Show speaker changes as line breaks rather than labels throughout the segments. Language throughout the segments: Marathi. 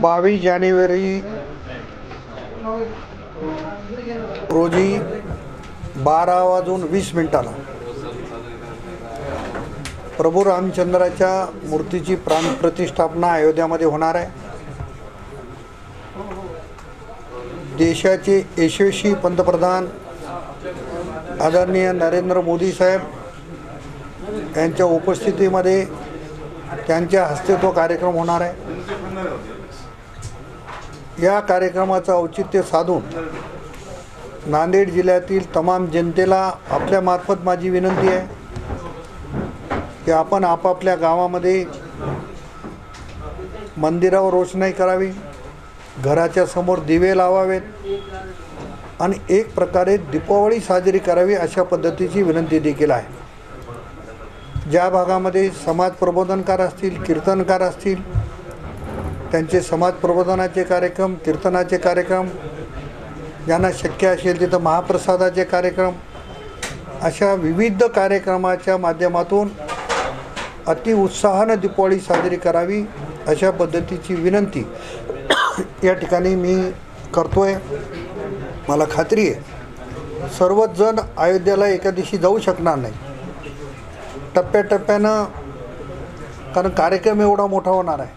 बावीस जानेवारी रोजी 12:20 प्रभू रामचंद्राच्या मूर्तीची प्राणप्रतिष्ठापना अयोध्यामध्ये होणार आहे। देशाचे यशस्वी पंतप्रधान आदरणीय नरेंद्र मोदी साहेब यांच्या उपस्थितीमध्ये त्यांच्या हस्ते तो कार्यक्रम होणार आहे। या कार्यक्रमाचं औचित्य साधून नांदेड जिल्ह्यातील तमाम जनतेला आपल्यामार्फत माझी विनंती आहे की आपण आपापल्या गावामध्ये मंदिरावर रोषणाई करावी, घराच्या समोर दिवे लावावेत आणि एक प्रकारे दीपावली साजरी करावी अशा पद्धतीची विनंती देखील आहे। ज्या भागामध्ये समाज प्रबोधनकार असतील, कीर्तनकार असतील, त्यांचे समाज प्रबोधनाचे कार्यक्रम, कीर्तनाचे कार्यक्रम, ज्यांना शक्य असेल तिथं महाप्रसादाचे कार्यक्रम, अशा विविध कार्यक्रमाच्या माध्यमातून अति उत्साहानं दीपावली साजरी करावी अशा पद्धतीची विनंती या ठिकाणी मी करतोय। मला खात्री आहे सर्वच जण अयोध्येला एका दिवशी जाऊ शकणार नाही, टप्प्याटप्प्यानं, कारण कार्यक्रम एवढा मोठा होणार आहे।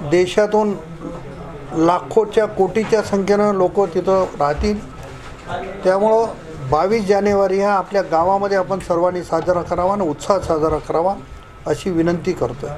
देशातून लाखोच्या कोटीच्या संख्येनं लोक तिथं राहतील। त्यामुळं 22 जानेवारी हा आपल्या गावामध्ये आपण सर्वांनी साजरा करावा आणि उत्साहात साजरा करावा अशी विनंती करतोय।